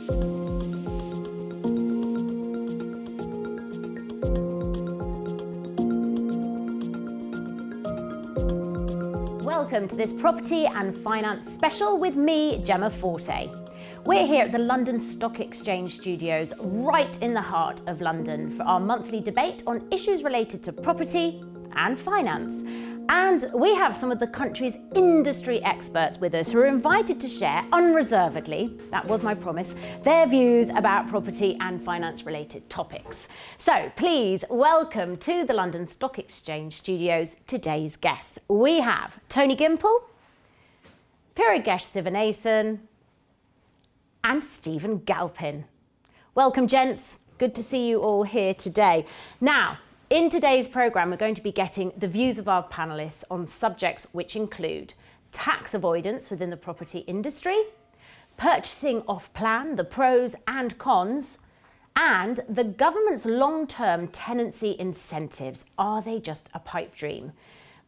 Welcome to this property and finance special with me, Gemma Forte. We're here at the London Stock Exchange studios, right in the heart of London, for our monthly debate on issues related to property and finance. And we have some of the country's industry experts with us who are invited to share unreservedly, that was my promise, their views about property and finance related topics. So please welcome to the London Stock Exchange studios today's guests. We have Tony Gimple, Piragash Sivanesan, and Stephen Galphin. Welcome, gents. Good to see you all here today. Now, in today's programme, we're going to be getting the views of our panellists on subjects which include tax avoidance within the property industry, purchasing off-plan, the pros and cons, and the government's long-term tenancy incentives. Are they just a pipe dream?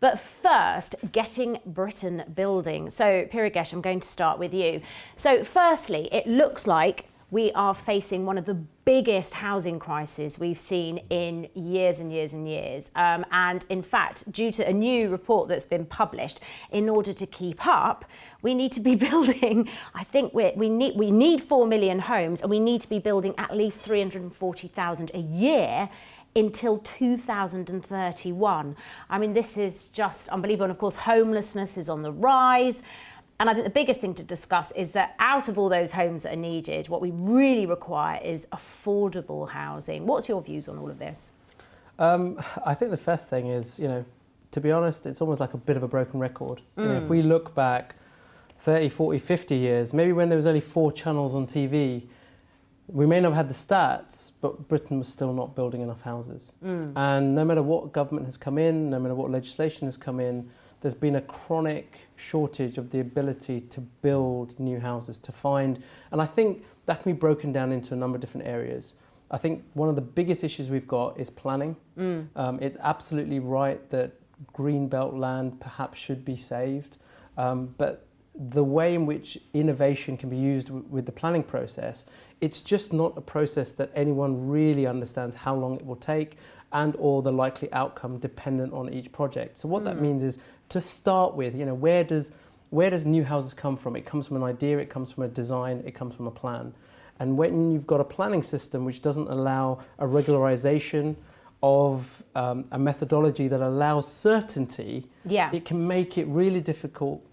But first, getting Britain building. So, Piragash, I'm going to start with you. So, firstly, it looks like we are facing one of the biggest housing crises we've seen in years and years and years. And in fact, due to a new report that's been published, in order to keep up, we need to be building, I think we need 4 million homes, and we need to be building at least 340,000 a year until 2031. I mean, this is just unbelievable. And of course, homelessness is on the rise. And I think the biggest thing to discuss is that out of all those homes that are needed, what we really require is affordable housing. What's your views on all of this? I think the first thing is, to be honest, it's almost like a bit of a broken record. If we look back 30, 40, 50 years, maybe when there was only 4 channels on TV, we may not have had the stats, but Britain was still not building enough houses. And no matter what government has come in, no matter what legislation has come in, there's been a chronic shortage of the ability to build new houses, to find, and I think that can be broken down into a number of different areas. I think one of the biggest issues we've got is planning. It's absolutely right that greenbelt land perhaps should be saved, but the way in which innovation can be used with the planning process, it's just not a process that anyone really understands how long it will take and or the likely outcome dependent on each project. So what that means is, to start with, where does new houses come from? It comes from an idea, it comes from a design, it comes from a plan. And when you've got a planning system which doesn't allow a regularization of a methodology that allows certainty, it can make it really difficult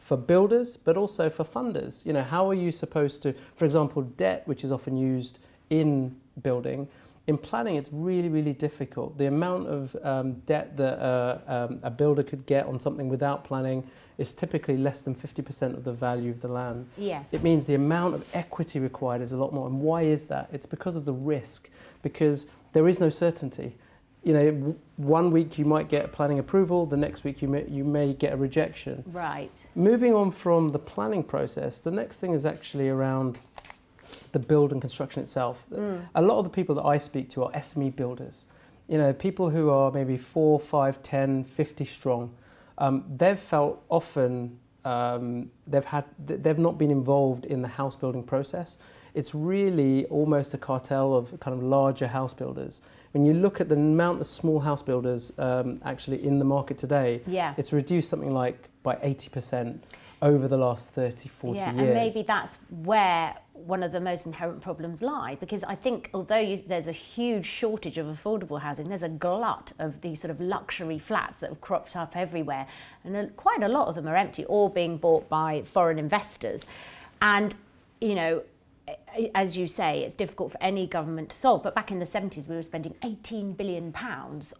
for builders, but also for funders. How are you supposed to, for example, debt, which is often used in building, in planning, it's really, really difficult. The amount of debt that a builder could get on something without planning is typically less than 50% of the value of the land. Yes. It means the amount of equity required is a lot more. And why is that? It's because of the risk, because there is no certainty. 1 week you might get planning approval, the next week you may get a rejection. Right. Moving on from the planning process, the next thing is actually around the build and construction itself. A lot of the people that I speak to are SME builders. People who are maybe 4, 5, 10, 50 strong. They've felt often they've not been involved in the house building process. It's really almost a cartel of kind of larger house builders. When you look at the amount of small house builders actually in the market today, it's reduced something like by 80% over the last 30, 40 years. And maybe that's where one of the most inherent problems lie, because I think although there's a huge shortage of affordable housing, there's a glut of these sort of luxury flats that have cropped up everywhere, and quite a lot of them are empty or being bought by foreign investors. And as you say, it's difficult for any government to solve. But back in the 70s, we were spending £18 billion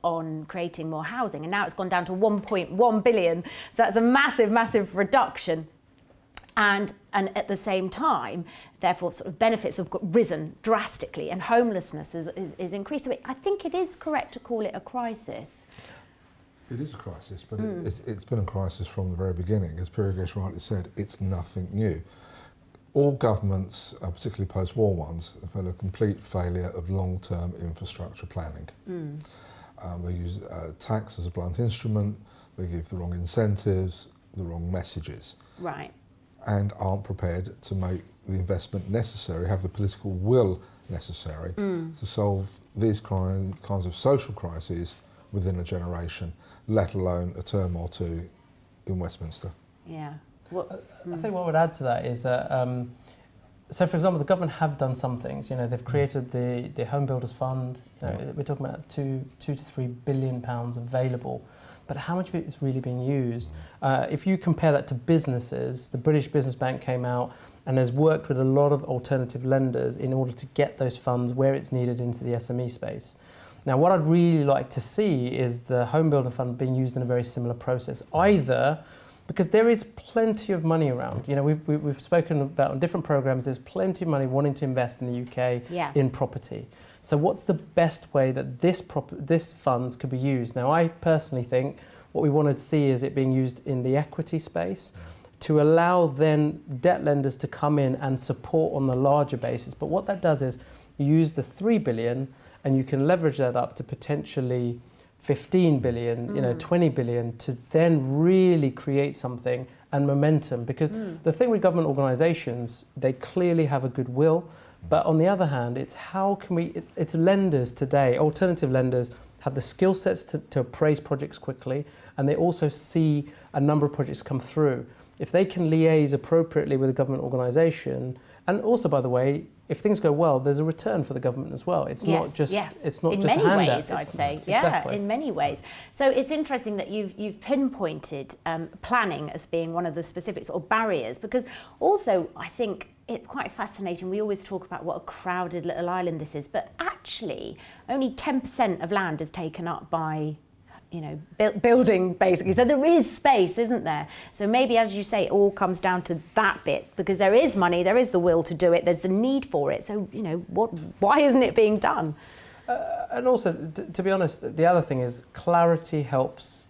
on creating more housing. And now it's gone down to 1.1 billion. So that's a massive, massive reduction. And at the same time, therefore, sort of benefits have risen drastically and homelessness is increased. So I think it is correct to call it a crisis. It is a crisis, but it's been a crisis from the very beginning. As Piragash rightly said, it's nothing new. All governments, particularly post-war ones, have had a complete failure of long-term infrastructure planning. They use tax as a blunt instrument, they give the wrong incentives, the wrong messages. Right. And aren't prepared to make the investment necessary, have the political will necessary to solve these kinds of social crises within a generation, let alone a term or two in Westminster. Yeah. I think what I would add to that is that, so for example, the government have done some things. They've created the Home Builders Fund. We're talking about £2 to £3 billion available. But how much of it is really being used? If you compare that to businesses, the British Business Bank came out and has worked with a lot of alternative lenders in order to get those funds where it's needed into the SME space. Now, what I'd really like to see is the Home Builder Fund being used in a very similar process, either because there is plenty of money around. We've spoken about on different programs, there's plenty of money wanting to invest in the UK in property. So what's the best way that this funds could be used? Now, I personally think what we want to see is it being used in the equity space to allow then debt lenders to come in and support on the larger basis. But what that does is you use the 3 billion and you can leverage that up to potentially 15 billion, 20 billion to then really create something and momentum. Because the thing with government organisations, they clearly have a goodwill. But on the other hand, it's how can it's lenders today, alternative lenders, have the skill sets to appraise projects quickly, and they also see a number of projects come through. If they can liaise appropriately with a government organisation, and also, by the way, if things go well, there's a return for the government as well. It's not just it's not in just a many handout. ways, I'd say. Exactly. In many ways. So it's interesting that you've pinpointed planning as being one of the specific sort of barriers, because also I think it's quite fascinating. We always talk about what a crowded little island this is, but actually only 10% of land is taken up by building, basically. So there is space, isn't there? So maybe, as you say, it all comes down to that bit, because there is money, there is the will to do it, there's the need for it. So, why isn't it being done? And also, to be honest, the other thing is clarity helps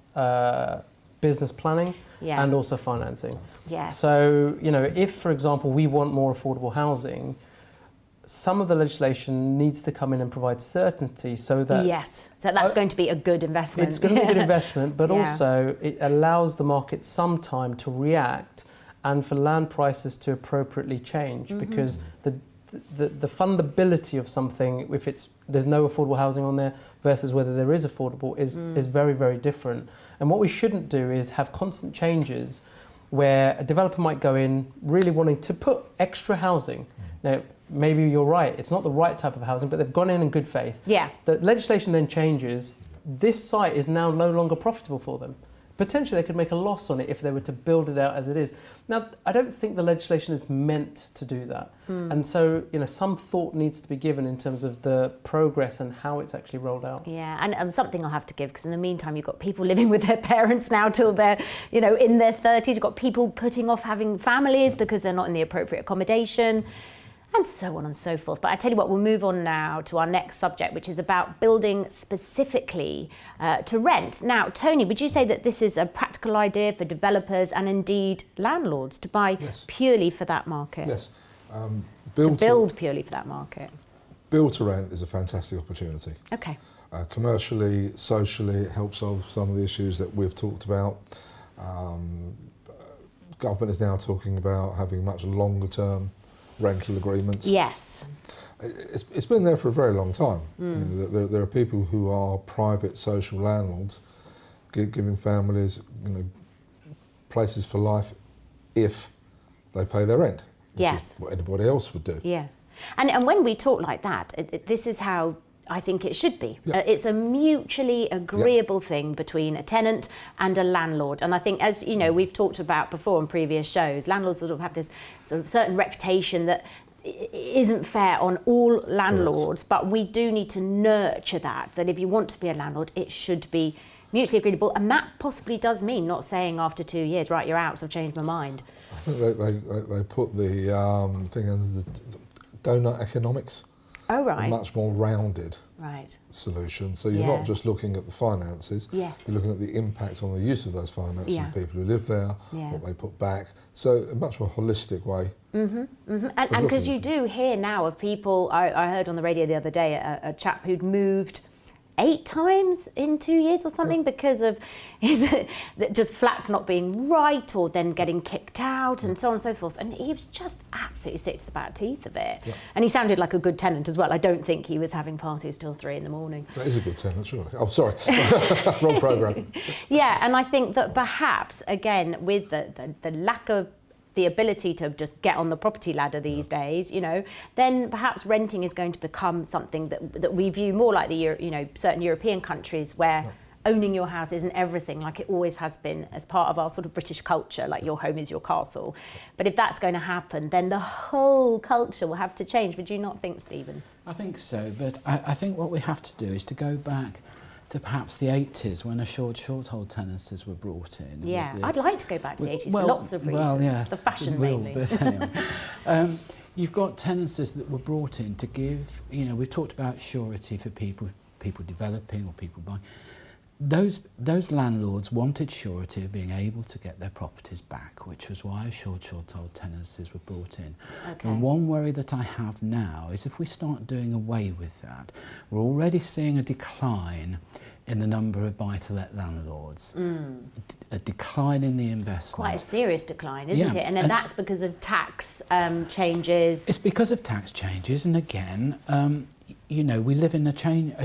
business planning and also financing. Yes. So, if, for example, we want more affordable housing, some of the legislation needs to come in and provide certainty so that... Yes, so that's going to be a good investment. It's going to be a good investment, but also it allows the market some time to react and for land prices to appropriately change, because the fundability of something, if there's no affordable housing on there versus whether there is affordable, is very, very different. And what we shouldn't do is have constant changes where a developer might go in really wanting to put extra housing. Now, maybe you're right, it's not the right type of housing, but they've gone in good faith. Yeah. The legislation then changes. This site is now no longer profitable for them. Potentially they could make a loss on it if they were to build it out as it is. Now, I don't think the legislation is meant to do that. And so, some thought needs to be given in terms of the progress and how it's actually rolled out. Yeah, and something I'll have to give, because in the meantime, you've got people living with their parents now till they're, in their 30s. You've got people putting off having families because they're not in the appropriate accommodation, and so on and so forth. But I tell you what, we'll move on now to our next subject, which is about building specifically to rent. Now, Tony, would you say that this is a practical idea for developers and indeed landlords to buy purely for that market? Yes. Build purely for that market. Build to rent is a fantastic opportunity. Okay. Commercially, socially, it helps solve some of the issues that we've talked about. Government is now talking about having much longer term rental agreements. Yes. It's been there for a very long time. There are people who are private social landlords giving families places for life if they pay their rent. Yes. What anybody else would do. Yeah. And when we talk like that, this is how I think it should be. It's a mutually agreeable thing between a tenant and a landlord. And I think, as we've talked about before on previous shows, landlords sort of have this sort of certain reputation that isn't fair on all landlords, but we do need to nurture that if you want to be a landlord, it should be mutually agreeable. And that possibly does mean not saying after 2 years, right, you're out, so I've changed my mind. I think they put the thing as the donut economics. Oh, right. A much more rounded solution. So you're not just looking at the finances, you're looking at the impact on the use of those finances, the people who live there, what they put back. So a much more holistic way. And because you do hear now of people, I heard on the radio the other day, a chap who'd moved 8 times in 2 years or something because of just flats not being right or then getting kicked out and so on and so forth. And he was just absolutely sick to the back teeth of it. Yeah. And he sounded like a good tenant as well. I don't think he was having parties till 3 in the morning. That is a good tenant, surely. I'm sorry, wrong programme. Yeah, and I think that perhaps, again, with the lack of the ability to just get on the property ladder these days, you know, then perhaps renting is going to become something that we view more like certain European countries where owning your house isn't everything like it always has been as part of our sort of British culture, like your home is your castle. But if that's going to happen, then the whole culture will have to change. Would you not think, Stephen? I think so, but I think what we have to do is to go back to perhaps the 80s when short hold tenancies were brought in. Yeah, I'd like to go back to the 80s for lots of reasons. Well, yes, the fashion mainly. But anyway, you've got tenancies that were brought in to give, you know, we've talked about surety for people developing or people buying. Those landlords wanted surety of being able to get their properties back, which was why short hold tenancies were brought in. Okay. And one worry that I have now is if we start doing away with that, we're already seeing a decline in the number of buy-to-let landlords, a decline in the investment. Quite a serious decline, isn't it? And then that's because of tax changes. It's because of tax changes, and again, you know, we live in a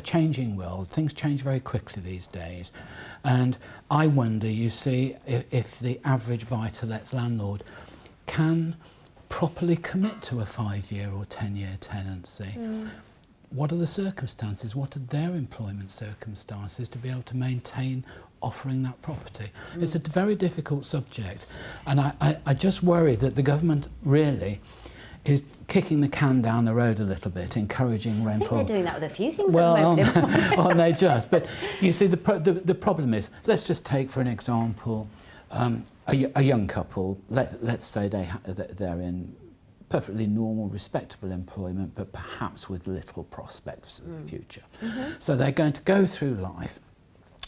changing world. Things change very quickly these days. And I wonder, you see, if the average buy-to-let landlord can properly commit to a 5-year or 10-year tenancy. What are the circumstances? What are their employment circumstances to be able to maintain offering that property? It's a very difficult subject. And I just worry that the government really is kicking the can down the road a little bit, encouraging rental. I think they're doing that with a few things at the moment. Aren't they just? But you see, the problem is, let's just take for an example, a young couple. Let's say they're in perfectly normal, respectable employment, but perhaps with little prospects for the future. So they're going to go through life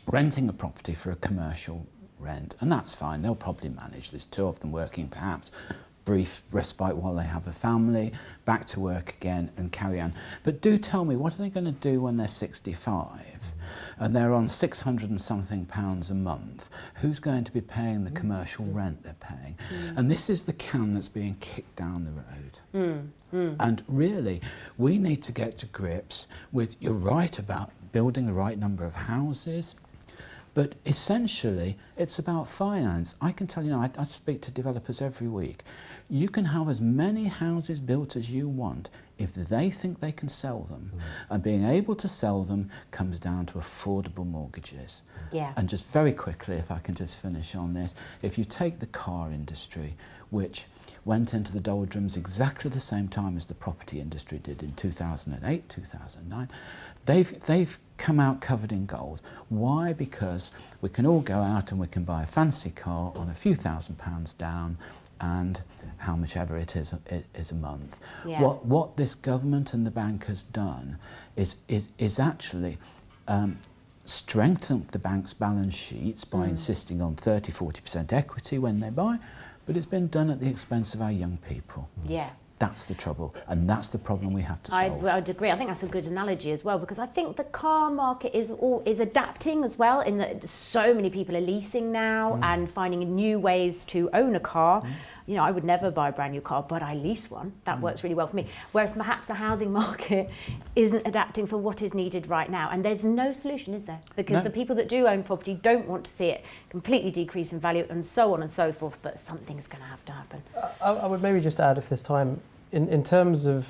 renting a property for a commercial rent, and that's fine. They'll probably manage. There's 2 of them working, perhaps. Brief respite while they have a family, back to work again and carry on. But do tell me, what are they going to do when they're 65 and they're on £600 and something a month? Who's going to be paying the commercial rent they're paying? And this is the can that's being kicked down the road. And really, we need to get to grips with, you're right about building the right number of houses, but essentially, it's about finance. I can tell you now, I speak to developers every week. You can have as many houses built as you want if they think they can sell them. And being able to sell them comes down to affordable mortgages. Yeah. And just very quickly, if I can just finish on this, if you take the car industry, which went into the doldrums exactly the same time as the property industry did in 2008, 2009, they've come out covered in gold. Why? Because we can all go out and we can buy a fancy car on a few £1,000s down and how much ever it is a month. Yeah. What this government and the bank has done is actually strengthened the bank's balance sheets by insisting on 30-40% equity when they buy, but it's been done at the expense of our young people. Yeah. That's the trouble, and that's the problem we have to solve. I'd agree. I think that's a good analogy as well, because I think the car market is adapting as well, in that so many people are leasing now and finding new ways to own a car. You know, I would never buy a brand new car, but I lease one. That works really well for me. Whereas perhaps the housing market isn't adapting for what is needed right now. And there's no solution, is there? Because the people that do own property don't want to see it completely decrease in value and so on and so forth, but something's going to have to happen. I would maybe just add, if there's time, in terms of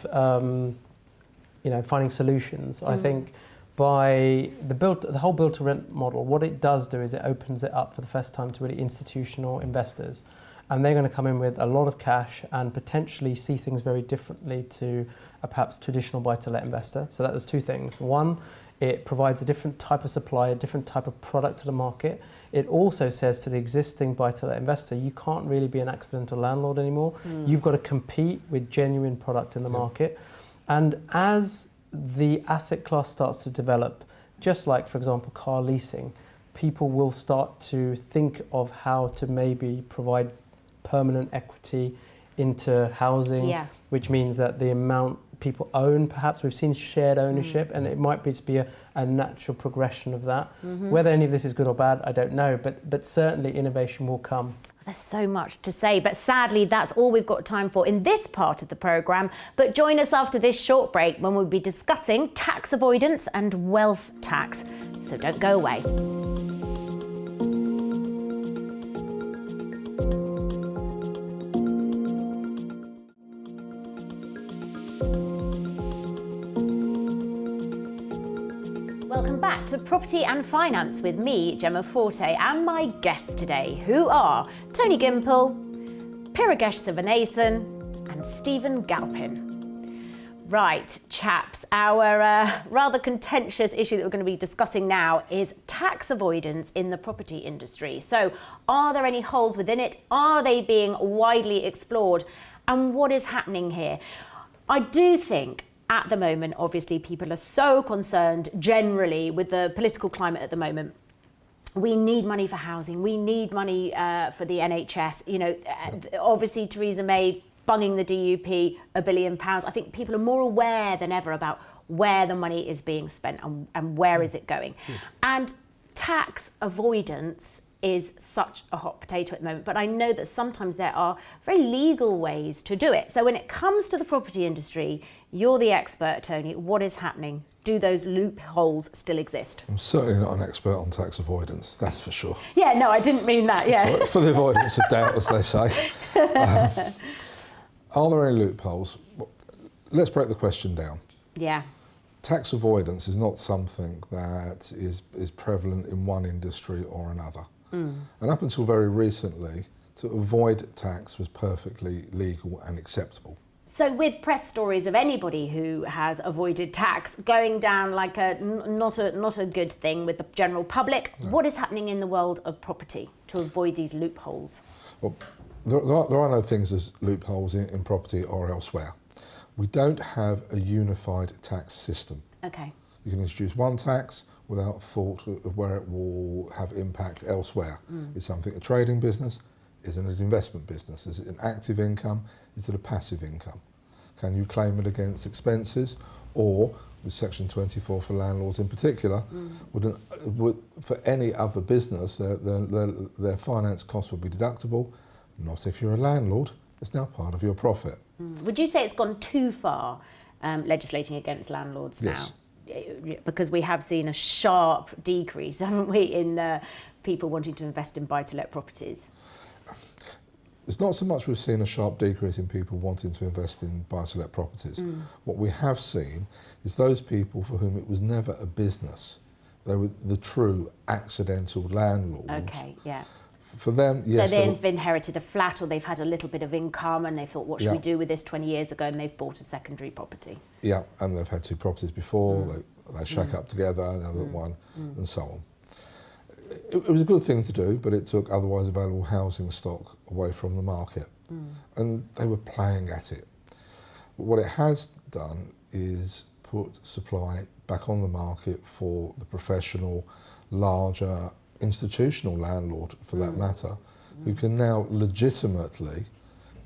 you know, finding solutions, I think by the whole build to rent model, what it does do is it opens it up for the first time to really institutional investors. And they're going to come in with a lot of cash and potentially see things very differently to a perhaps traditional buy-to-let investor. So that there's 2 things. One, it provides a different type of supply, a different type of product to the market. It also says to the existing buy-to-let investor, you can't really be an accidental landlord anymore. You've got to compete with genuine product in the market. And as the asset class starts to develop, just like, for example, car leasing, people will start to think of how to maybe provide permanent equity into housing, which means that the amount people own, perhaps we've seen shared ownership, and it might be to be a natural progression of that. Whether any of this is good or bad, I don't know, but certainly innovation will come. There's so much to say, but sadly that's all we've got time for in this part of the programme. But join us after this short break when we'll be discussing tax avoidance and wealth tax. So don't go away. Welcome back to Property and Finance with me, Gemma Forte, and my guests today, who are Tony Gimple, Piragash Sivanesan, and Stephen Galpin. Right, chaps, our rather contentious issue that we're going to be discussing now is tax avoidance in the property industry. So, are there any holes within it? Are they being widely explored? And what is happening here? I do think at the moment, obviously, people are so concerned generally with the political climate at the moment. We need money for housing. We need money for the NHS. You know, obviously, Theresa May bunging the DUP £1 billion. I think people are more aware than ever about where the money is being spent and where is it going. And tax avoidance is such a hot potato at the moment, but I know that sometimes there are very legal ways to do it. So when it comes to the property industry, you're the expert, Tony. What is happening? Do those loopholes still exist? I'm certainly not an expert on tax avoidance, that's for sure. Yeah, no, I didn't mean that, yeah. So, for the avoidance of doubt, as they say. Are there any loopholes? Let's break the question down. Yeah. Tax avoidance is not something that is prevalent in one industry or another. And up until very recently, to avoid tax was perfectly legal and acceptable. So with press stories of anybody who has avoided tax going down like not a good thing with the general public, what is happening in the world of property to avoid these loopholes? Well, there are no things as loopholes in property or elsewhere. We don't have a unified tax system. Okay. You can introduce one tax without thought of where it will have impact elsewhere. Is something a trading business? Is it an investment business? Is it an active income? Is it a passive income? Can you claim it against expenses? Or, with Section 24 for landlords in particular, would for any other business, their finance costs would be deductible. Not if you're a landlord. It's now part of your profit. Would you say it's gone too far, legislating against landlords Yes. now? Because we have seen a sharp decrease, haven't we, in people wanting to invest in buy-to-let properties? It's not so much we've seen a sharp decrease in people wanting to invest in buy-to-let properties. What we have seen is those people for whom it was never a business. They were the true accidental landlords. Okay, yeah. For them, yes. So they've inherited a flat or they've had a little bit of income and they thought, what should we do with this 20 years ago? And they've bought a secondary property. Yeah, and they've had two properties before, they shack up together, another one, and so on. It was a good thing to do, but it took otherwise available housing stock away from the market. And they were playing at it. But what it has done is put supply back on the market for the professional, larger, institutional landlord, for that matter, who can now legitimately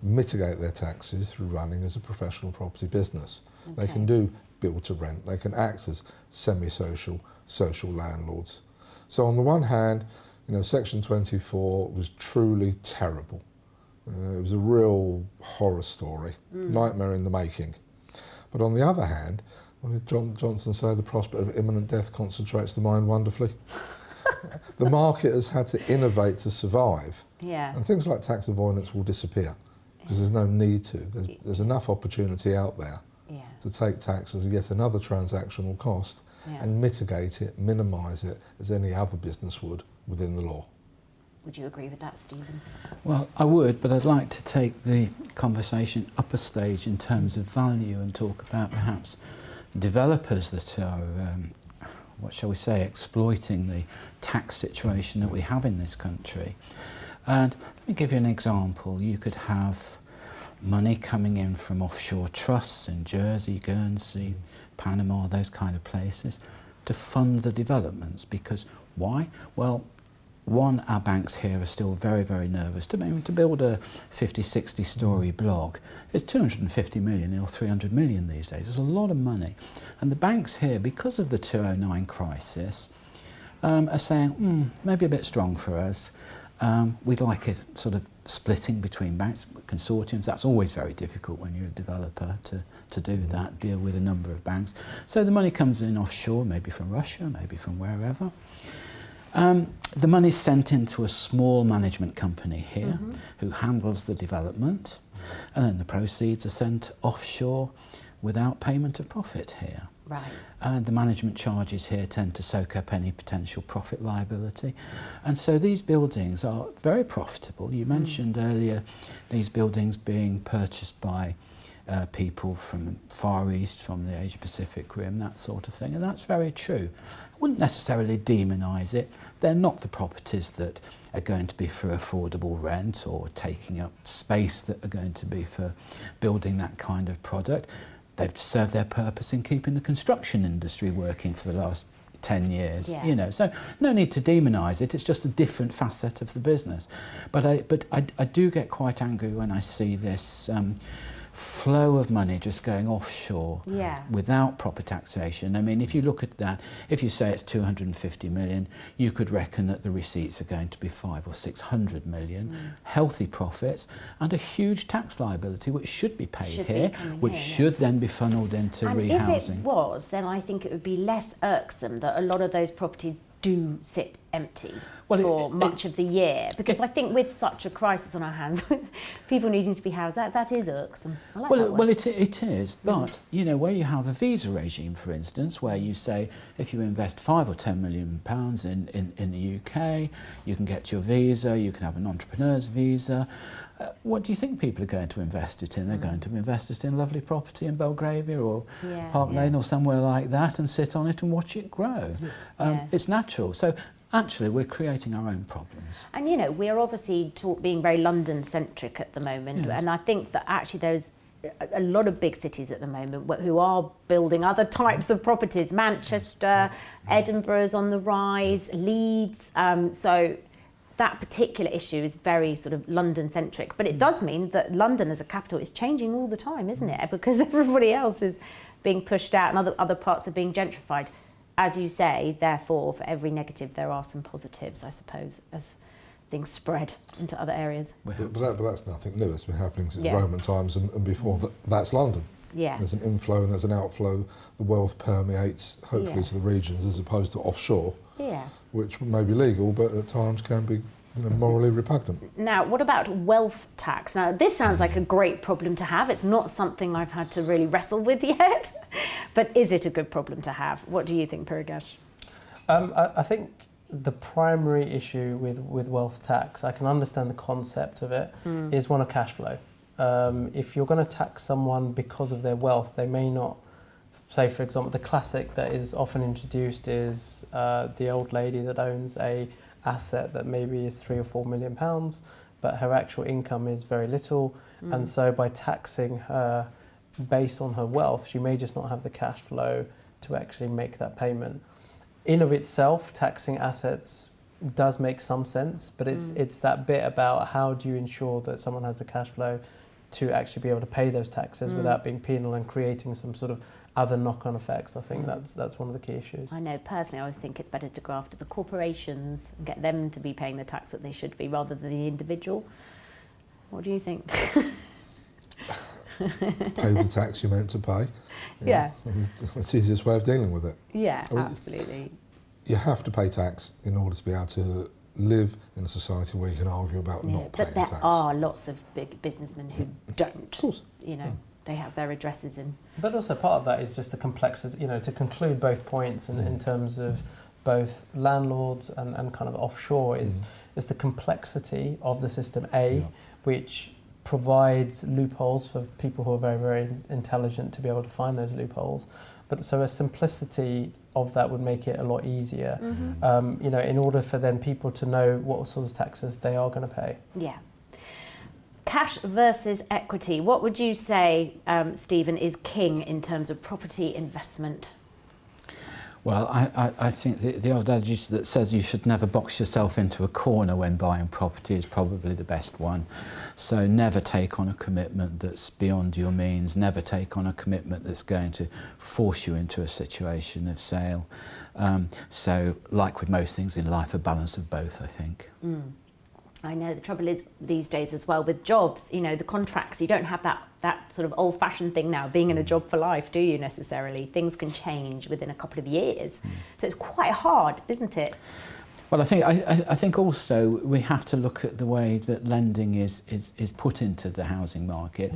mitigate their taxes through running as a professional property business. They can do build to rent, they can act as semi-social, social landlords. So on the one hand, you know, Section 24 was truly terrible. It was a real horror story, nightmare in the making. But on the other hand, what did Johnson say? The prospect of imminent death concentrates the mind wonderfully. The market has had to innovate to survive. Yeah. And things like tax avoidance will disappear because there's no need to. There's enough opportunity out there to take tax as yet another transactional cost and mitigate it, minimise it as any other business would within the law. Would you agree with that, Stephen? Well, I would, but I'd like to take the conversation up a stage in terms of value and talk about perhaps developers that are, what shall we say, exploiting the tax situation that we have in this country. And let me give you an example. You could have money coming in from offshore trusts in Jersey, Guernsey, Panama, those kind of places, to fund the developments. Because why? Well, one, our banks here are still very, very nervous. To build a 50, 60 story block is 250 million or 300 million these days. It's a lot of money. And the banks here, because of the 2009 crisis, are saying, maybe a bit strong for us. We'd like it sort of splitting between banks, consortiums. That's always very difficult when you're a developer to do that, deal with a number of banks. So the money comes in offshore, maybe from Russia, maybe from wherever. The money's sent into a small management company here who handles the development, and then the proceeds are sent offshore without payment of profit here. Right. And the management charges here tend to soak up any potential profit liability. And so these buildings are very profitable. You mentioned earlier these buildings being purchased by people from Far East, from the Asia Pacific Rim, that sort of thing. And that's very true. I wouldn't necessarily demonise it. They're not the properties that are going to be for affordable rent or taking up space that are going to be for building that kind of product. They've served their purpose in keeping the construction industry working for the last 10 years, you know, so no need to demonise it. It's just a different facet of the business. But I do get quite angry when I see this flow of money just going offshore without proper taxation. I mean, if you look at that, if you say it's 250 million, you could reckon that the receipts are going to be 500 or 600 million, healthy profits, and a huge tax liability which should be paid here, which should then be funnelled into rehousing. And if it was, then I think it would be less irksome that a lot of those properties do sit empty for much of the year, because I think with such a crisis on our hands, with people needing to be housed, that is irksome. I like that well, it is, but you know, where you have a visa regime, for instance, where you say if you invest £5 or £10 million in the UK, you can get your visa, you can have an entrepreneur's visa. What do you think people are going to invest it in? They're going to invest it in lovely property in Belgravia or Park Lane or somewhere like that and sit on it and watch it grow. It's natural. So actually we're creating our own problems. And you know, we're obviously being very London-centric at the moment, and I think that actually there's a lot of big cities at the moment who are building other types of properties. Manchester, Edinburgh's on the rise, Leeds, so that particular issue is very sort of London-centric, but it does mean that London as a capital is changing all the time, isn't it? Because everybody else is being pushed out and other parts are being gentrified. As you say, therefore, for every negative there are some positives, I suppose, as things spread into other areas. But that's nothing new. It's been happening since Roman times and before. That's London. Yes. There's an inflow and there's an outflow. The wealth permeates, hopefully, to the regions as opposed to offshore, which may be legal, but at times can be morally repugnant. Now, what about wealth tax? Now, this sounds like a great problem to have. It's not something I've had to really wrestle with yet, but is it a good problem to have? What do you think, Piragash? I think the primary issue with wealth tax, I can understand the concept of it, is one of cash flow. If you're going to tax someone because of their wealth, they may not, say for example, the classic that is often introduced is the old lady that owns a asset that maybe is £3 or £4 million, but her actual income is very little, and so by taxing her based on her wealth, she may just not have the cash flow to actually make that payment. In of itself, taxing assets does make some sense, but it's that bit about how do you ensure that someone has the cash flow to actually be able to pay those taxes without being penal and creating some sort of other knock-on effects. I think that's one of the key issues. I know, personally, I always think it's better to go after the corporations and get them to be paying the tax that they should be rather than the individual. What do you think? Pay the tax you're meant to pay. Yeah. It's the easiest way of dealing with it. Yeah, absolutely. You have to pay tax in order to be able to live in a society where you can argue about not paying tax. But there are lots of big businessmen who don't. Of course. You know, they have their addresses in. But also part of that is just the complexity, you know, to conclude both points in terms of both landlords and kind of offshore is the complexity of the system, which provides loopholes for people who are very, very intelligent to be able to find those loopholes. But so a simplicity of that would make it a lot easier, you know, in order for then people to know what sort of taxes they are going to pay. Yeah. Cash versus equity. What would you say, Stephen, is king in terms of property investment? Well, I think the old adage that says you should never box yourself into a corner when buying property is probably the best one. So never take on a commitment that's beyond your means, never take on a commitment that's going to force you into a situation of sale. So like with most things in life, a balance of both, I think. I know the trouble is these days as well with jobs, you know, the contracts, you don't have that sort of old-fashioned thing now, being in a job for life, do you necessarily? Things can change within a couple of years. So it's quite hard, isn't it? Well, I think also we have to look at the way that lending is put into the housing market.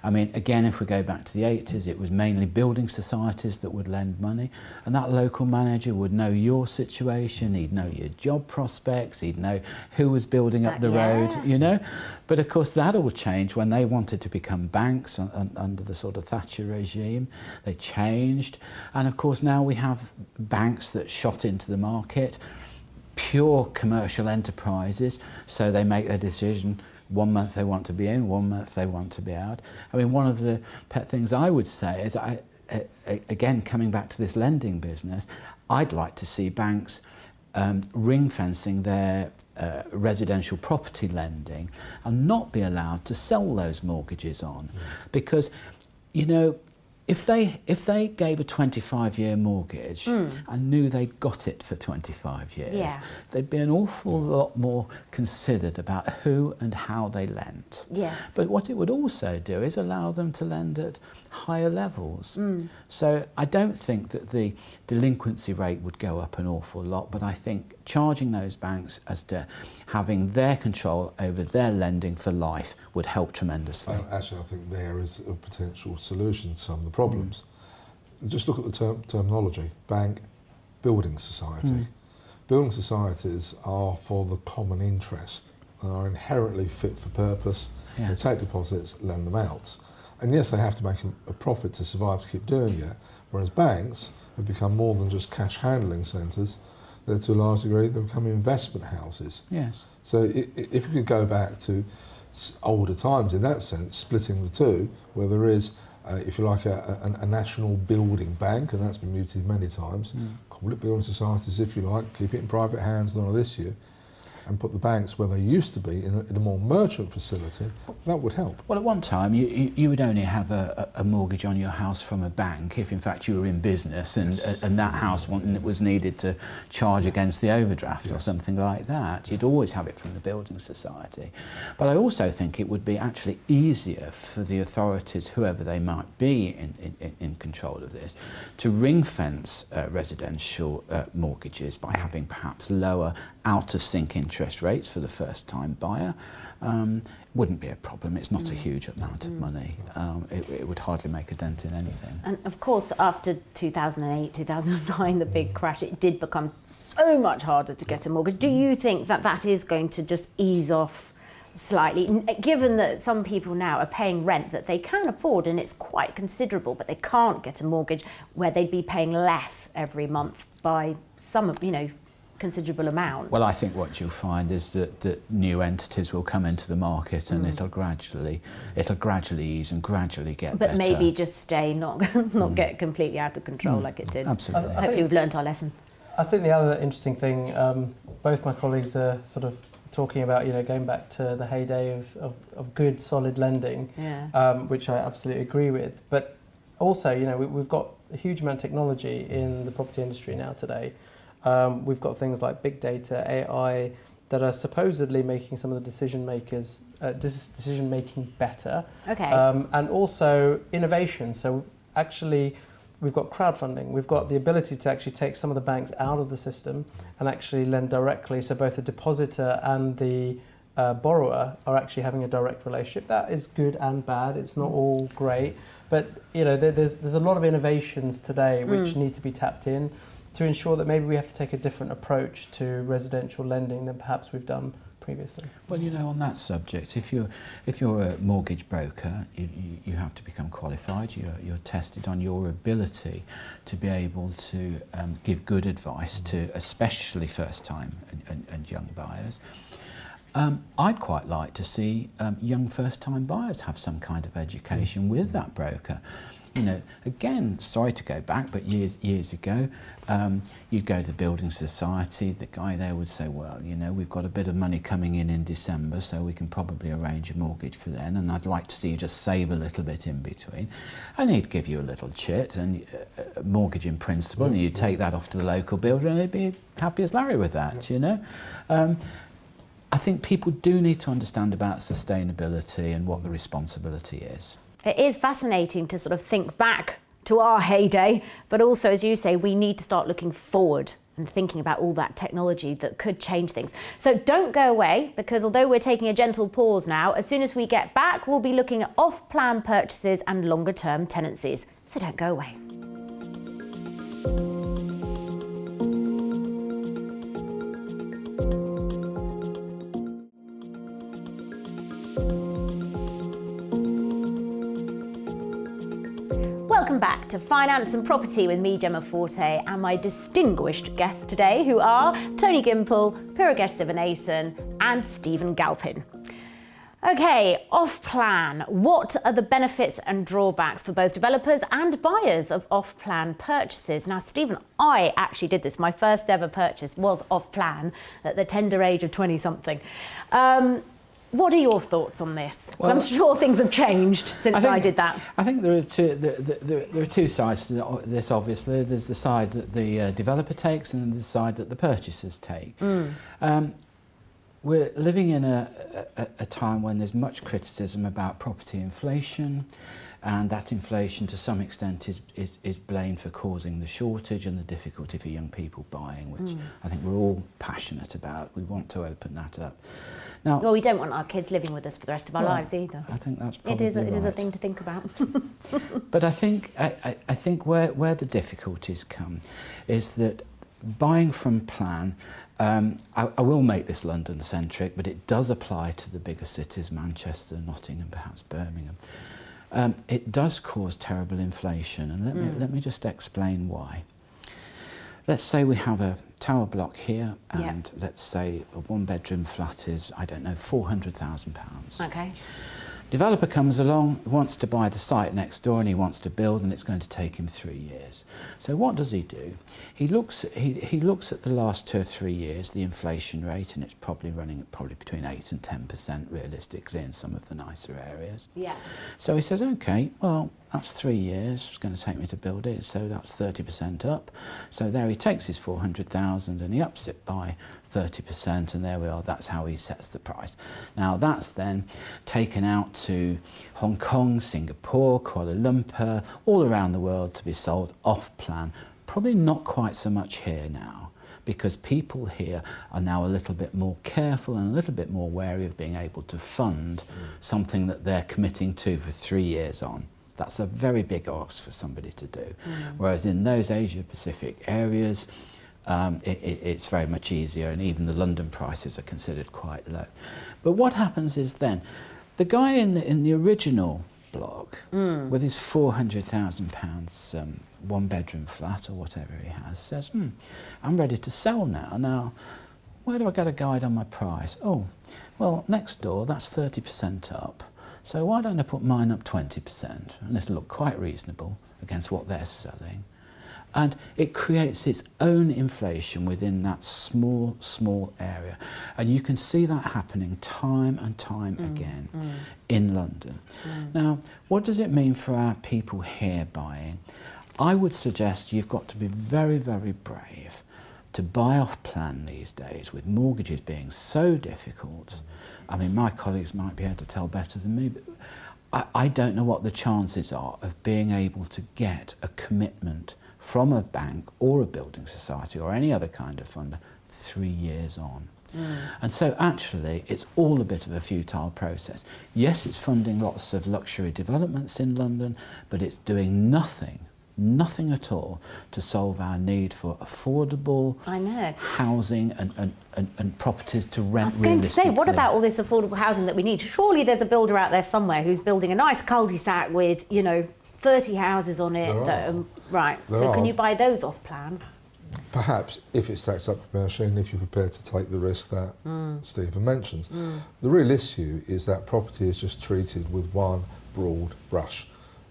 I mean, again, if we go back to the 80s, it was mainly building societies that would lend money, and that local manager would know your situation, he'd know your job prospects, he'd know who was building up the road, you know. But of course that all changed when they wanted to become banks under the sort of Thatcher regime. They changed, and of course now we have banks that shot into the market, pure commercial enterprises, so they make their decision 1 month they want to be in, 1 month they want to be out. I mean, one of the pet things I would say is, again, coming back to this lending business, I'd like to see banks ring fencing their residential property lending and not be allowed to sell those mortgages on, because, you know, if they gave a 25-year mortgage and knew they got it for 25 years, they'd be an awful lot more considered about who and how they lent. Yes. But what it would also do is allow them to lend at higher levels. So I don't think that the delinquency rate would go up an awful lot, but I think charging those banks as to having their control over their lending for life would help tremendously. Actually, I think there is a potential solution to some of the problems. Just look at the terminology: bank, building society. Building societies are for the common interest and are inherently fit for purpose. They take deposits, lend them out. And yes, they have to make a profit to survive, to keep doing it, whereas banks have become more than just cash handling centres. They're, to a large degree, they become investment houses. Yes. So if you could go back to older times in that sense, splitting the two, where there is, if you like, a national building bank, and that's been mooted many times, call it building societies if you like, keep it in private hands, none of this year, and put the banks where they used to be in a more merchant facility, that would help. Well, at one time you would only have a mortgage on your house from a bank if in fact you were in business and that house was needed to charge against the overdraft or something like that. You'd always have it from the building society. But I also think it would be actually easier for the authorities, whoever they might be in control of this, to ring fence residential mortgages by having perhaps lower out-of-sync interest rates for the first-time buyer. Wouldn't be a problem. It's not a huge amount of money. It would hardly make a dent in anything. And of course, after 2008, 2009, the big crash, it did become so much harder to get a mortgage. Do you think that that is going to just ease off slightly, given that some people now are paying rent that they can afford and it's quite considerable, but they can't get a mortgage where they'd be paying less every month by some, you know, considerable amount? Well, I think what you'll find is that new entities will come into the market and it'll gradually ease and gradually get better. But maybe just stay, not get completely out of control like it did. Absolutely. Hopefully we've learnt our lesson. I think the other interesting thing, both my colleagues are sort of talking about, you know, going back to the heyday of good, solid lending, which I absolutely agree with. But also, you know, we've got a huge amount of technology in the property industry now today. We've got things like big data, AI, that are supposedly making some of the decision making better. Okay. And also innovation. So actually, we've got crowdfunding. We've got the ability to actually take some of the banks out of the system and actually lend directly. So both the depositor and the borrower are actually having a direct relationship. That is good and bad. It's not all great, but you know, there's a lot of innovations today which need to be tapped in to ensure that maybe we have to take a different approach to residential lending than perhaps we've done previously. Well, you know, on that subject, if you're a mortgage broker, you have to become qualified. You're tested on your ability to be able to give good advice to especially first-time and young buyers. I'd quite like to see young first-time buyers have some kind of education with that broker. You know, again, sorry to go back, but years ago, you'd go to the building society, the guy there would say, well, you know, we've got a bit of money coming in December, so we can probably arrange a mortgage for then, and I'd like to see you just save a little bit in between. And he'd give you a little chit, and a mortgage in principle, and you'd take that off to the local builder, and he'd be happy as Larry with that, you know. I think people do need to understand about sustainability and what the responsibility is. It is fascinating to sort of think back to our heyday, but also, as you say, we need to start looking forward and thinking about all that technology that could change things. So don't go away, because although we're taking a gentle pause now, as soon as we get back, we'll be looking at off-plan purchases and longer-term tenancies. So don't go away. Welcome back to Finance and Property with me, Gemma Forte, and my distinguished guests today, who are Tony Gimple, Piragash Sivanesan and Stephen Galphin. Okay, off-plan. What are the benefits and drawbacks for both developers and buyers of off-plan purchases? Now, Stephen, I actually did this. My first ever purchase was off-plan at the tender age of 20-something. What are your thoughts on this? Well, I'm sure things have changed since I did that. I think there are two sides to this, obviously. There's the side that the developer takes and the side that the purchasers take. We're living in a time when there's much criticism about property inflation, and that inflation to some extent is blamed for causing the shortage and the difficulty for young people buying, which I think we're all passionate about. We want to open that up. Now, well, we don't want our kids living with us for the rest of our lives either. I think that's probably it is a thing to think about. But I think where the difficulties come is that buying from plan, I will make this London centric, but it does apply to the bigger cities, Manchester, Nottingham, perhaps Birmingham. It does cause terrible inflation, and let me just explain why. Let's say we have a tower block here, and let's say a one-bedroom flat is, I don't know, £400,000. Okay. Developer comes along, wants to buy the site next door, and he wants to build, and it's going to take him 3 years. So what does he do? He looks at the last 2 or 3 years, the inflation rate, and it's probably running at between 8 and 10% realistically in some of the nicer areas. Yeah. So he says, okay, well, that's 3 years, it's going to take me to build it, so that's 30% up. So there he takes his 400,000 and he ups it by 30%, and there we are, that's how he sets the price. Now that's then taken out to Hong Kong, Singapore, Kuala Lumpur, all around the world to be sold off plan. Probably not quite so much here now, because people here are now a little bit more careful and a little bit more wary of being able to fund something that they're committing to for 3 years on. That's a very big ask for somebody to do. Whereas in those Asia-Pacific areas, it's very much easier, and even the London prices are considered quite low. But what happens is then, the guy in the original block with his £400,000 one-bedroom flat or whatever he has says, I'm ready to sell now. Now, where do I get a guide on my price? Oh, well, next door, that's 30% up. So why don't I put mine up 20%? And it'll look quite reasonable against what they're selling. And it creates its own inflation within that small area. And you can see that happening time and time again in London. Now, what does it mean for our people here buying? I would suggest you've got to be very, very brave to buy off plan these days, with mortgages being so difficult. I mean, my colleagues might be able to tell better than me, but I don't know what the chances are of being able to get a commitment from a bank or a building society or any other kind of funder 3 years on. And so actually it's all a bit of a futile process. Yes, it's funding lots of luxury developments in London, but it's doing nothing at all to solve our need for affordable housing and properties to rent realistically. I was going to say, what about all this affordable housing that we need? Surely there's a builder out there somewhere who's building a nice cul-de-sac with, 30 houses on it. Can you buy those off plan? Perhaps, if it stacks up commercially and if you're prepared to take the risk that Stephen mentions. The real issue is that property is just treated with one broad brush.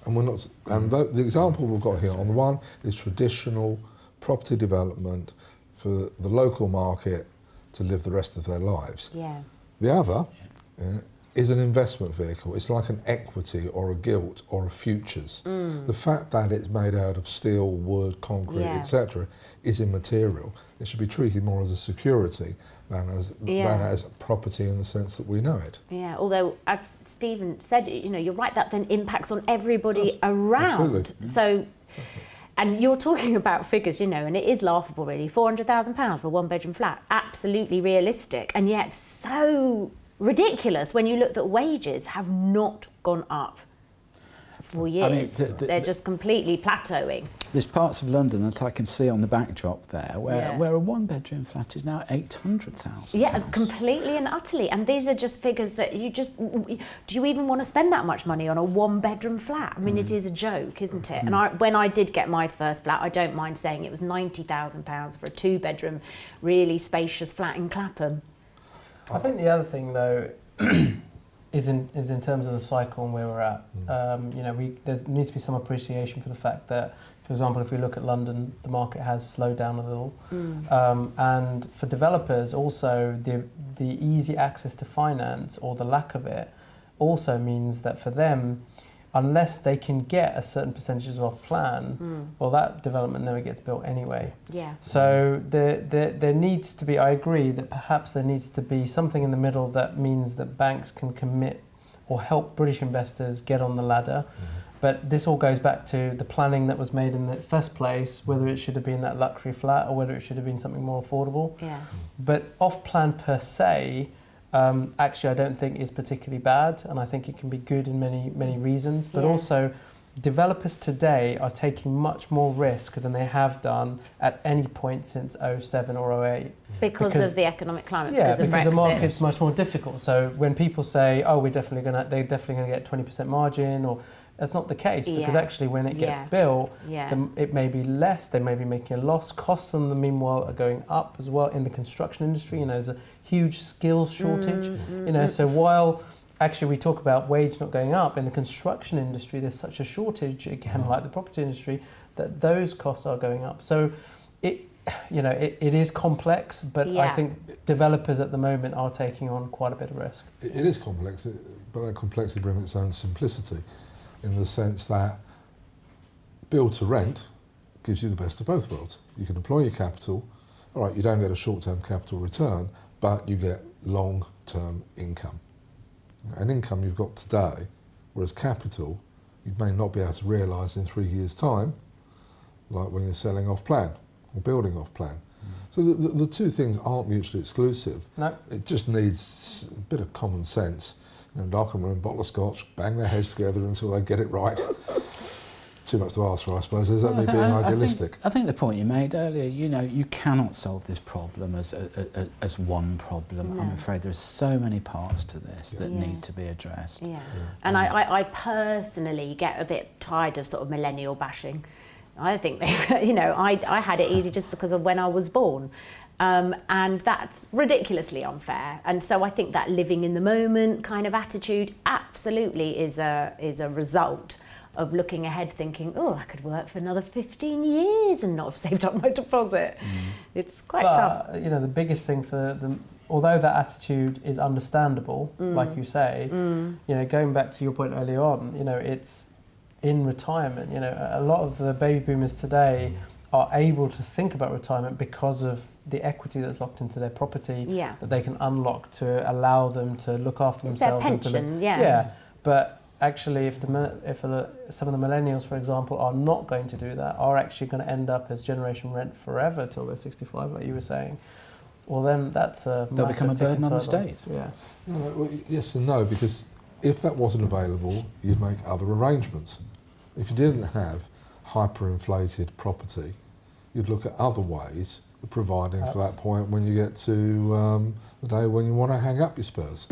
And we're not. And the example we've got here, on the one, is traditional property development for the local market to live the rest of their lives. Yeah. The other is an investment vehicle. It's like an equity or a gilt or a futures. The fact that it's made out of steel, wood, concrete, etc., is immaterial. It should be treated more as a security than as property in the sense that we know it. Yeah, although as Stephen said, you're right, that then impacts on everybody around. Absolutely. So, and you're talking about figures, and it is laughable really, £400,000 for a one-bedroom flat, absolutely realistic, and yet so ridiculous when you look that wages have not gone up for years. They're just completely plateauing. There's parts of London that I can see on the backdrop there where a one-bedroom flat is now £800,000. Yeah, completely and utterly. And these are just figures that do you even want to spend that much money on a one-bedroom flat? I mean, it is a joke, isn't it? And when I did get my first flat, I don't mind saying it was £90,000 for a two-bedroom, really spacious flat in Clapham. I think the other thing, though, is in terms of the cycle and where we're at. There needs to be some appreciation for the fact that, for example, if we look at London, the market has slowed down a little, and for developers also the easy access to finance, or the lack of it, also means that for them, unless they can get a certain percentages off plan, well, that development never gets built anyway. Yeah. So there needs to be, I agree that perhaps there needs to be something in the middle that means that banks can commit or help British investors get on the ladder. But this all goes back to the planning that was made in the first place, whether it should have been that luxury flat or whether it should have been something more affordable. Yeah. But off plan per se, actually I don't think is particularly bad, and I think it can be good in many reasons, but also developers today are taking much more risk than they have done at any point since 07 or 08. Because of the economic climate, because of Brexit. the market's much more difficult. So when people say, oh, they're definitely going to get 20% margin, or that's not the case, because actually when it gets built, it may be less, they may be making a loss. Costs on them, meanwhile, are going up as well in the construction industry. There's a huge skills shortage. So while actually we talk about wage not going up, in the construction industry there's such a shortage, again, like the property industry, that those costs are going up. So it is complex, but I think developers at the moment are taking on quite a bit of risk. It is complex, but that complexity brings its own simplicity, in the sense that build to rent gives you the best of both worlds. You can employ your capital, all right, you don't get a short-term capital return, but you get long-term income. An income you've got today, whereas capital you may not be able to realise in 3 years' time, like when you're selling off plan or building off plan. So the two things aren't mutually exclusive. No. It just needs a bit of common sense. Dark and room, bottle of scotch, bang their heads together until they get it right. Too much to ask for, I suppose. Is that me being idealistic? I think the point you made earlier, you cannot solve this problem as one problem. No. I'm afraid there's so many parts to this that need to be addressed. Yeah. And I personally get a bit tired of sort of millennial bashing. I think, I had it easy just because of when I was born. And that's ridiculously unfair. And so I think that living in the moment kind of attitude absolutely is a result of looking ahead thinking, oh, I could work for another 15 years and not have saved up my deposit. It's quite tough. The biggest thing for them, although that attitude is understandable, like you say, going back to your point earlier on, it's in retirement. A lot of the baby boomers today are able to think about retirement because of the equity that's locked into their property that they can unlock to allow them to look after themselves. Their pension, But actually, if some of the millennials, for example, are not going to do that, are actually going to end up as generation rent forever till they're 65, like you were saying, well, then that's they'll become a burden on the state. Yeah. Well, yes and no, because if that wasn't available, you'd make other arrangements. If you didn't have hyperinflated property, you'd look at other ways of providing for that point when you get to the day when you want to hang up your Spurs.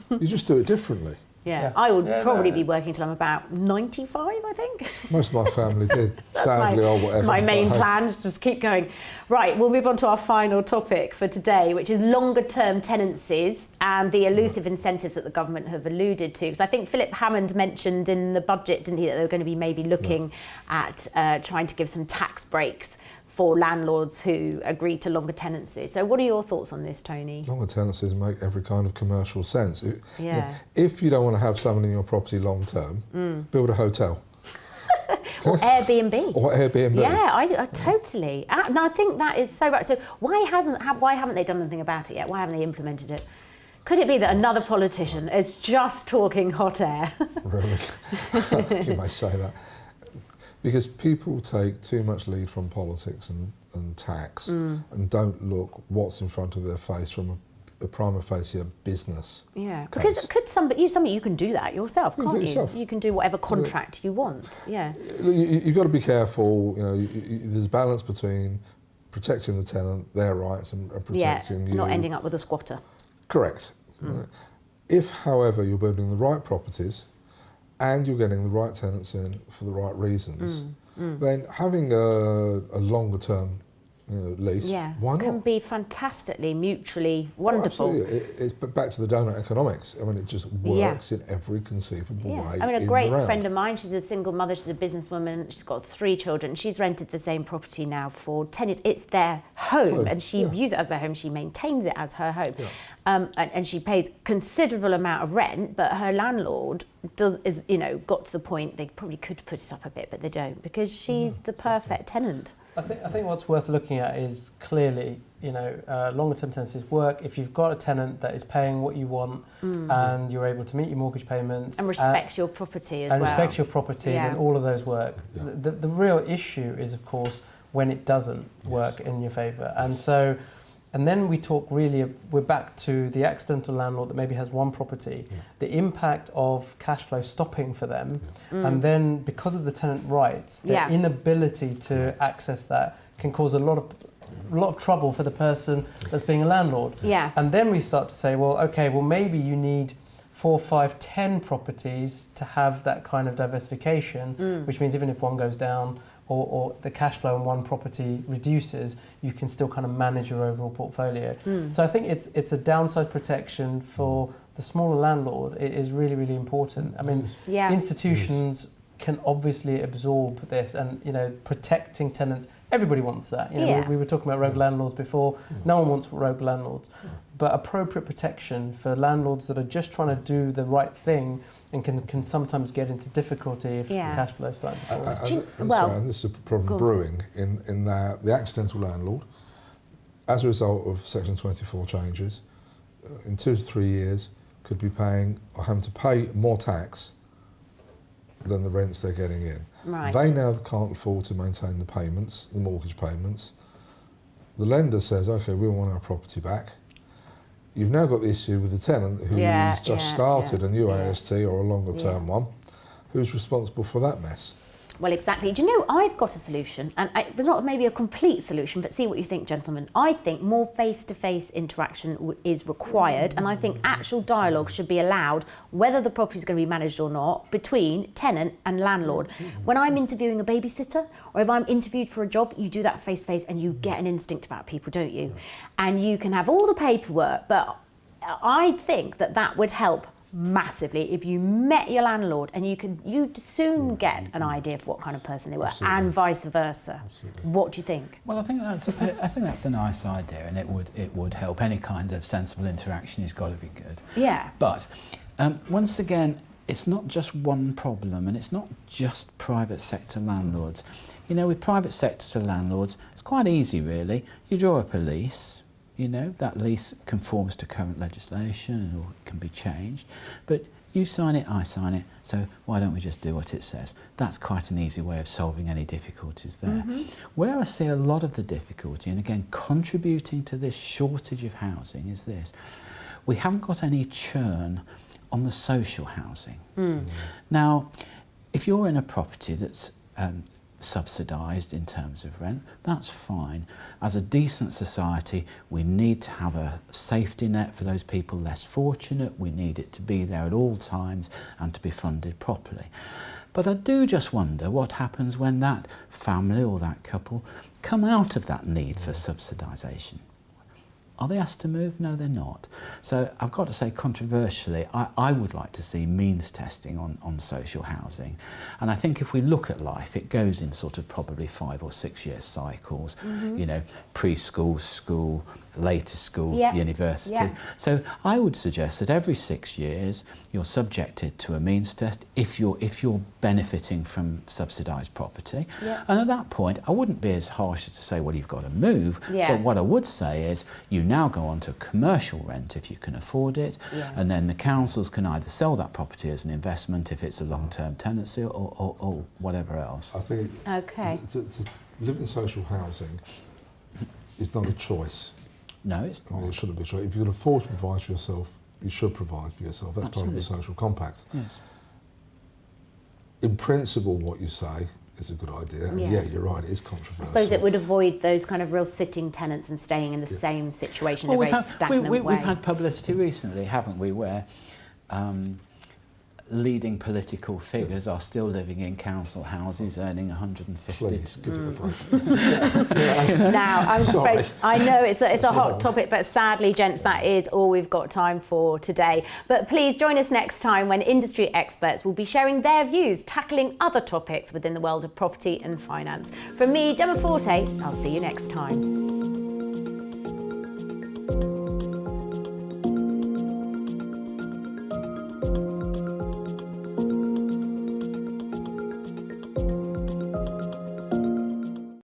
You just do it differently. Yeah. I would probably be working till I'm about 95, I think. Most of my family did, sadly, or whatever. My main plan is just keep going. Right, we'll move on to our final topic for today, which is longer term tenancies and the elusive incentives that the government have alluded to. Because I think Philip Hammond mentioned in the budget, didn't he, that they were going to be maybe looking at trying to give some tax breaks for landlords who agree to longer tenancies. So what are your thoughts on this, Tony? Longer tenancies make every kind of commercial sense. If you don't want to have someone in your property long term, build a hotel. Or Airbnb. Or Airbnb. Yeah, I totally. And I think that is so right. So why haven't they done anything about it yet? Why haven't they implemented it? Could it be that another politician is just talking hot air? Really? You may say that. Because people take too much lead from politics and tax and don't look what's in front of their face from a prima facie business. Yeah, case. because you can do that yourself, can't you? Yourself. You can do whatever contract you want. Yeah. You've got to be careful. There's a balance between protecting the tenant, their rights, and protecting you. Not ending up with a squatter. Correct. If, however, you're building the right properties and you're getting the right tenants in for the right reasons, then having a longer term lease, why not? Can be fantastically mutually wonderful. Absolutely. It's back to the donut economics. I mean, it just works in every conceivable way. I mean, a great friend of mine, she's a single mother, she's a businesswoman, she's got 3 children. She's rented the same property now for 10 years. It's their home, and she views it as their home. She maintains it as her home. And she pays considerable amount of rent, but her landlord is got to the point they probably could put it up a bit, but they don't, because she's the perfect tenant. I think what's worth looking at is clearly, longer term tenancies work if you've got a tenant that is paying what you want and you're able to meet your mortgage payments. And respects your property as well. And respects your property, then all of those work. Yeah. The real issue is, of course, when it doesn't work in your favour. And then we talk we're back to the accidental landlord that maybe has one property, the impact of cash flow stopping for them, and then because of the tenant rights, their inability to access that can cause a lot of trouble for the person that's being a landlord. Yeah. And then we start to say, maybe you need 4, 5, 10 properties to have that kind of diversification, which means even if one goes down, or the cash flow in one property reduces, you can still kind of manage your overall portfolio. So I think it's a downside protection for the smaller landlord. It is really, really important. I mean, institutions can obviously absorb this, and protecting tenants. Everybody wants that. We were talking about rogue landlords before. No one wants rogue landlords, but appropriate protection for landlords that are just trying to do the right thing and can sometimes get into difficulty if cash flow starts to fall. And this is a problem brewing in that the accidental landlord, as a result of Section 24 changes, in 2 to 3 years could be paying or having to pay more tax than the rents they're getting in. Right. They now can't afford to maintain the payments, the mortgage payments. The lender says, okay, we want our property back. You've now got the issue with the tenant who's just started a new AST or a longer term one. Who's responsible for that mess? Well, exactly. Do you know, I've got a solution, and it's not maybe a complete solution, but see what you think, gentlemen. I think more face-to-face interaction is required, and I think actual dialogue should be allowed, whether the property is going to be managed or not, between tenant and landlord. When I'm interviewing a babysitter, or if I'm interviewed for a job, you do that face-to-face and you get an instinct about people, don't you? And you can have all the paperwork, but I think that would help massively if you met your landlord, and you'd soon get an idea of what kind of person they were. Absolutely. And vice versa. Absolutely. What do you think? Well, I think that's a nice idea, and it would help. Any kind of sensible interaction has got to be good. Yeah. But once again, it's not just one problem, and it's not just private sector landlords. With private sector landlords, it's quite easy, really. You draw up a lease. That lease conforms to current legislation or it can be changed. But you sign it, I sign it, so why don't we just do what it says? That's quite an easy way of solving any difficulties there. Where I see a lot of the difficulty, and again, contributing to this shortage of housing, is this. We haven't got any churn on the social housing. Now, if you're in a property that's subsidised in terms of rent, that's fine. As a decent society, we need to have a safety net for those people less fortunate. We need it to be there at all times and to be funded properly. But I do just wonder what happens when that family or that couple come out of that need for subsidisation. Are they asked to move? No, they're not. So I've got to say, controversially, I would like to see means testing on social housing. And I think if we look at life, it goes in sort of probably 5 or 6 year cycles, you know, preschool, school, later school, university. Yeah. So I would suggest that every 6 years you're subjected to a means test if you're benefiting from subsidised property. Yeah. And at that point, I wouldn't be as harsh as to say, well, you've got to move. Yeah. But what I would say is you now go on to commercial rent if you can afford it, and then the councils can either sell that property as an investment if it's a long-term tenancy or whatever else. I think to live in social housing is not a choice. No, it's not. It shouldn't be a choice. If you can afford to provide for yourself, you should provide for yourself. That's part of the social compact. Yes. In principle, what you say is a good idea. And yeah, you're right, it is controversial. I suppose it would avoid those kind of real sitting tenants and staying in the same situation in a very stagnant way. We've had publicity recently, haven't we, where leading political figures are still living in council houses earning 150. Please, give it a break. Now, I'm afraid, I know it's a hot topic, but sadly, gents, that is all we've got time for today. But please join us next time when industry experts will be sharing their views, tackling other topics within the world of property and finance. From me, Gemma Forte, I'll see you next time.